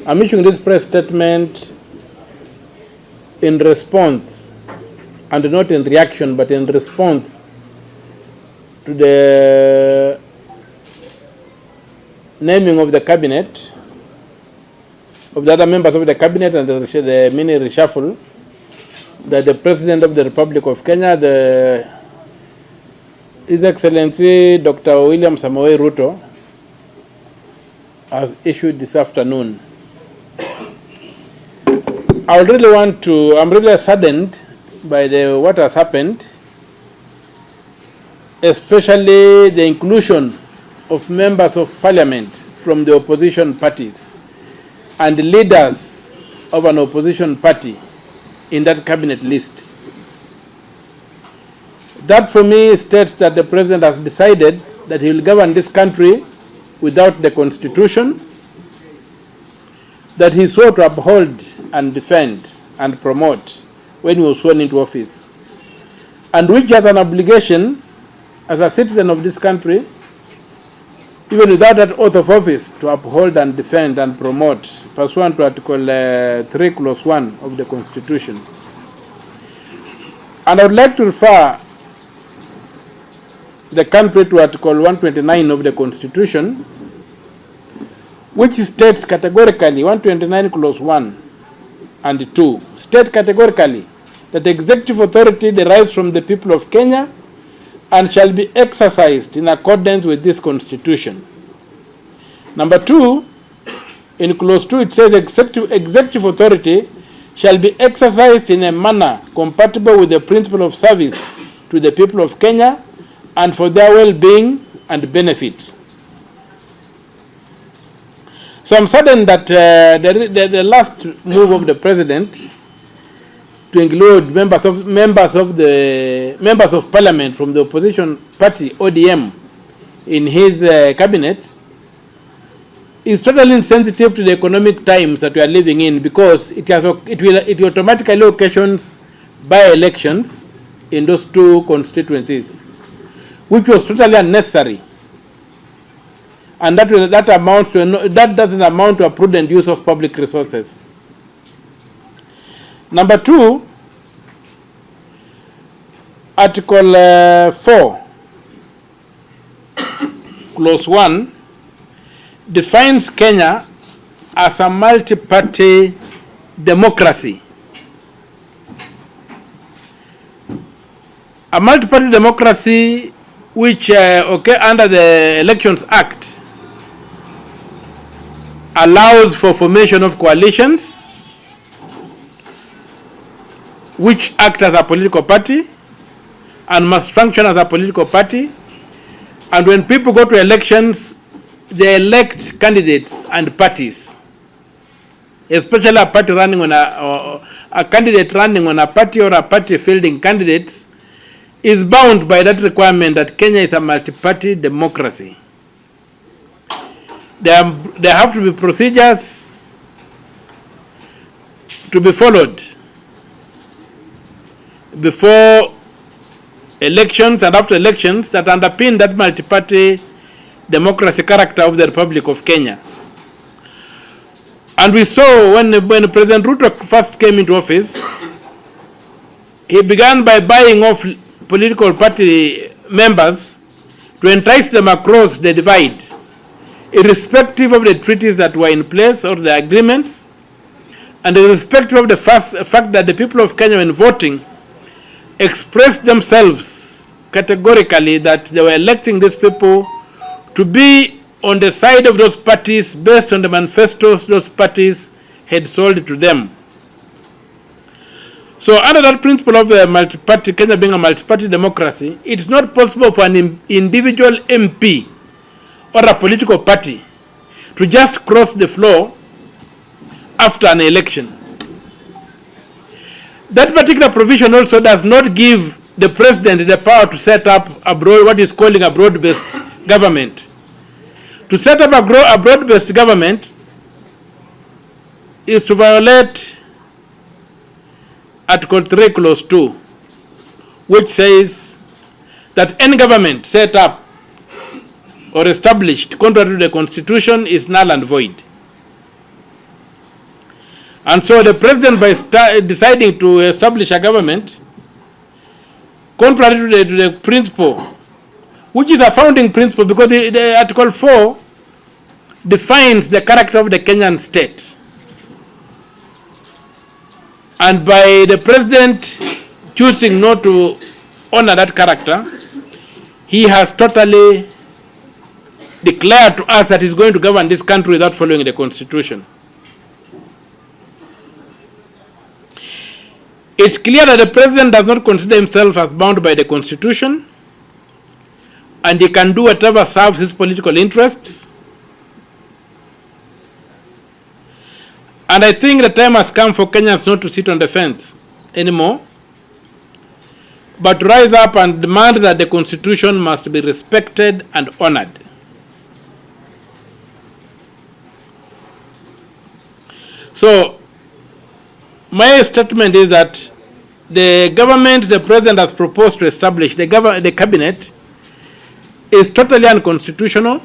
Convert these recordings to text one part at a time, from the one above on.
I'm issuing this press statement in response, and not in reaction, but in response to the naming of the cabinet, of the other members of the cabinet, and the mini reshuffle that the President of the Republic of Kenya, His Excellency Dr. William Samoei Ruto, has issued this afternoon. I'm really saddened by what has happened, especially the inclusion of members of parliament from the opposition parties and the leaders of an opposition party in that cabinet list. That for me states that the president has decided that he will govern this country without the constitution, that he swore to uphold and defend and promote when he was sworn into office, and which has an obligation as a citizen of this country, even without that oath of office, to uphold and defend and promote pursuant to Article 3, Clause 1 of the Constitution. And I would like to refer the country to Article 129 of the Constitution, which states categorically, 129 Clause 1 and 2, state categorically that the executive authority derives from the people of Kenya and shall be exercised in accordance with this Constitution. Number 2, in Clause 2, it says executive authority shall be exercised in a manner compatible with the principle of service to the people of Kenya and for their well-being and benefit. So I'm saddened that the last move of the president to include members of parliament from the opposition party ODM in his cabinet is totally insensitive to the economic times that we are living in, because it will automatically occasions by-elections in those two constituencies, which was totally unnecessary, and that doesn't amount to a prudent use of public resources. Number 2, Article 4, Clause 1, defines Kenya as a multi-party democracy. A multi-party democracy which, under the Elections Act, allows for formation of coalitions which act as a political party and must function as a political party. And when people go to elections, they elect candidates and parties, especially a party running on a candidate running on a party or a party fielding candidates is bound by that requirement that Kenya is a multi-party democracy. There have to be procedures to be followed before elections and after elections that underpin that multi-party democracy character of the Republic of Kenya. And we saw when President Ruto first came into office, he began by buying off political party members to entice them across the divide, irrespective of the treaties that were in place or the agreements, and irrespective of the fact that the people of Kenya, when voting, expressed themselves categorically that they were electing these people to be on the side of those parties based on the manifestos those parties had sold to them. So under that principle of multi-party, Kenya being a multi-party democracy, it's not possible for an individual MP or a political party to just cross the floor after an election. That particular provision also does not give the president the power to set up what is calling a broad-based government. To set up a broad-based government is to violate Article 3, Clause 2, which says that any government set up or established contrary to the Constitution is null and void. And so the president, by deciding to establish a government, contrary to the principle, which is a founding principle, because the Article 4 defines the character of the Kenyan state. And by the president choosing not to honor that character, he has totally declared to us that he's going to govern this country without following the constitution. It's clear that the president does not consider himself as bound by the constitution, and he can do whatever serves his political interests. And I think the time has come for Kenyans not to sit on the fence anymore, but to rise up and demand that the constitution must be respected and honored. So, my statement is that the government the president has proposed to establish, the cabinet, is totally unconstitutional.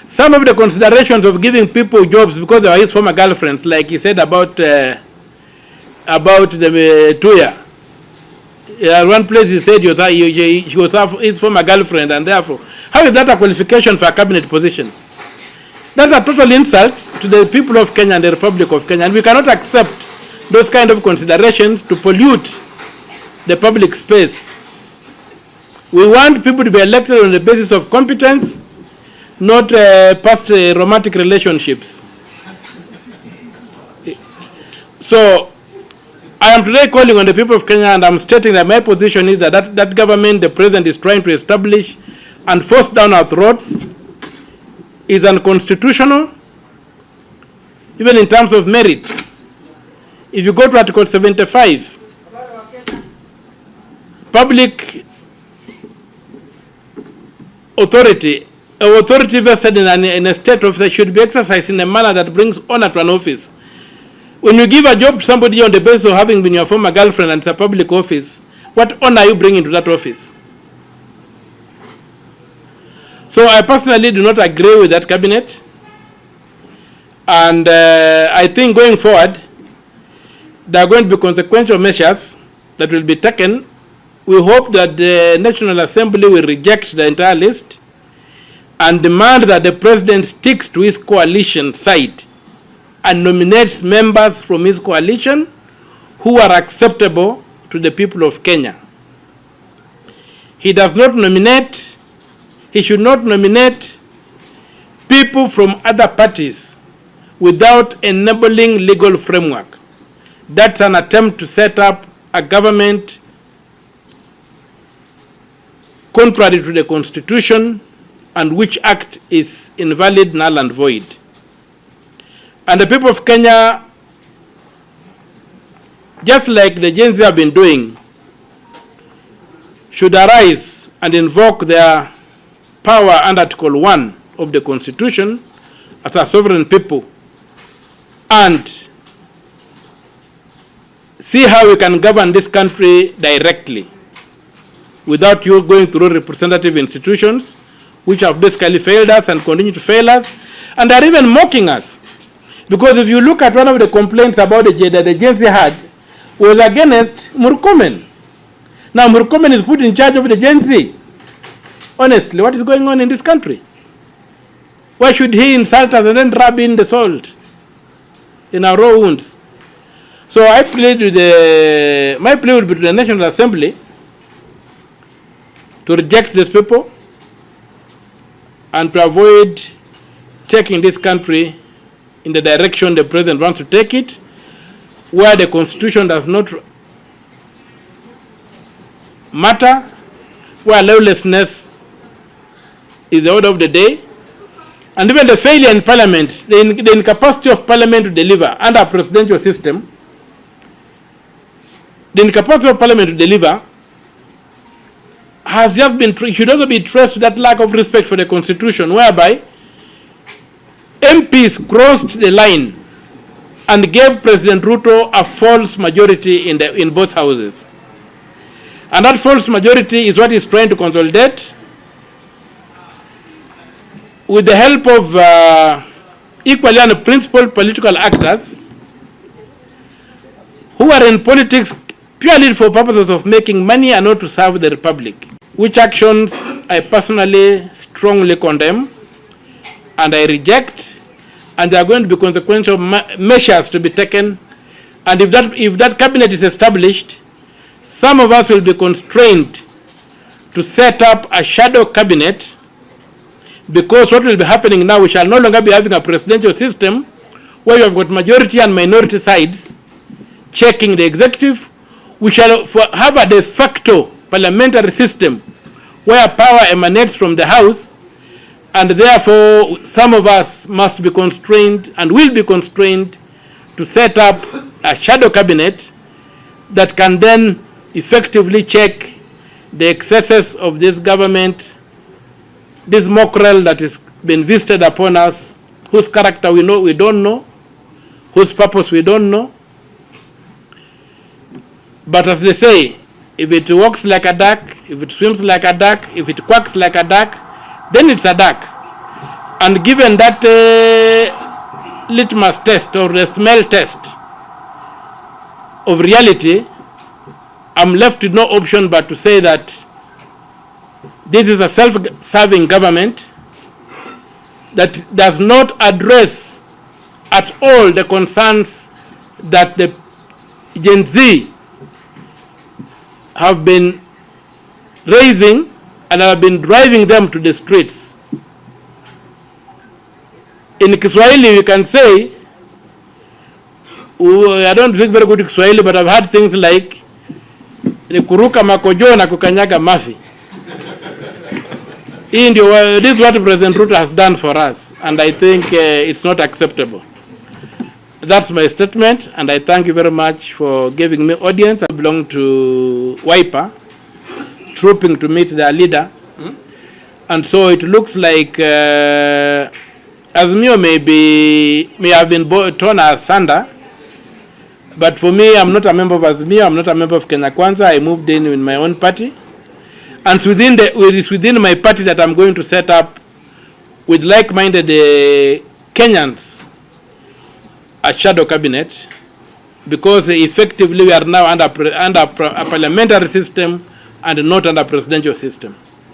Some of the considerations of giving people jobs because they are his former girlfriends, like he said about the Tuya. One place he said she was his former girlfriend, and therefore, how is that a qualification for a cabinet position? That's a total insult to the people of Kenya and the Republic of Kenya, and we cannot accept those kind of considerations to pollute the public space. We want people to be elected on the basis of competence, not past romantic relationships. So, I am today calling on the people of Kenya, and I'm stating that my position is that that government the president is trying to establish and force down our throats is unconstitutional, even in terms of merit. If you go to Article 75, public authority vested in a state officer should be exercised in a manner that brings honor to an office. When you give a job to somebody on the basis of having been your former girlfriend and it's a public office, what honor are you bringing to that office? So I personally do not agree with that cabinet, and I think going forward, there are going to be consequential measures that will be taken. We hope that the National Assembly will reject the entire list and demand that the president sticks to his coalition side and nominates members from his coalition who are acceptable to the people of Kenya. He should not nominate people from other parties without enabling legal framework. That's an attempt to set up a government contrary to the constitution, and which act is invalid, null and void. And the people of Kenya, just like the Gen Z have been doing, should arise and invoke their power under Article 1 of the Constitution as a sovereign people and see how we can govern this country directly without you going through representative institutions which have basically failed us and continue to fail us, and are even mocking us. Because if you look at one of the complaints about the Gen Z had was against Murkomen. Now Murkomen is put in charge of the Gen Z. Honestly, what is going on in this country? Why should he insult us and then rub in the salt in our raw wounds? So I plead with my plea would be to the National Assembly to reject these people and to avoid taking this country in the direction the president wants to take it, where the constitution does not matter, where lawlessness is the order of the day, and even the failure in parliament, the incapacity of parliament to deliver under a presidential system, the incapacity of parliament to deliver has just been, should also be traced to that lack of respect for the constitution, whereby MPs crossed the line and gave President Ruto a false majority in both houses. And that false majority is what he's trying to consolidate with the help of equally unprincipled political actors who are in politics purely for purposes of making money and not to serve the republic, which actions I personally strongly condemn and I reject, and there are going to be consequential measures to be taken. And if that cabinet is established, some of us will be constrained to set up a shadow cabinet, because what will be happening now, we shall no longer be having a presidential system where you have got majority and minority sides checking the executive. We shall have a de facto parliamentary system where power emanates from the House, and therefore some of us must be constrained and will be constrained to set up a shadow cabinet that can then effectively check the excesses of this government, this mockerel that has been visited upon us, whose character we don't know, whose purpose we don't know. But as they say, if it walks like a duck, if it swims like a duck, if it quacks like a duck, then it's a duck. And given that litmus test or the smell test of reality, I'm left with no option but to say that this is a self-serving government that does not address at all the concerns that the Gen Z have been raising and have been driving them to the streets. In Kiswahili, we can say, I don't speak very good Kiswahili, but I've heard things like kuruka makojo na kukanyaga mafi. This is what President Ruto has done for us, and I think it's not acceptable. That's my statement, and I thank you very much for giving me audience. I belong to Wiper, trooping to meet their leader. And so it looks like Azimio may have been torn asunder, but for me, I'm not a member of Azimio, I'm not a member of Kenya Kwanza. I moved in with my own party. And it's within my party that I'm going to set up with like-minded Kenyans a shadow cabinet, because effectively we are now under a parliamentary system and not under a presidential system.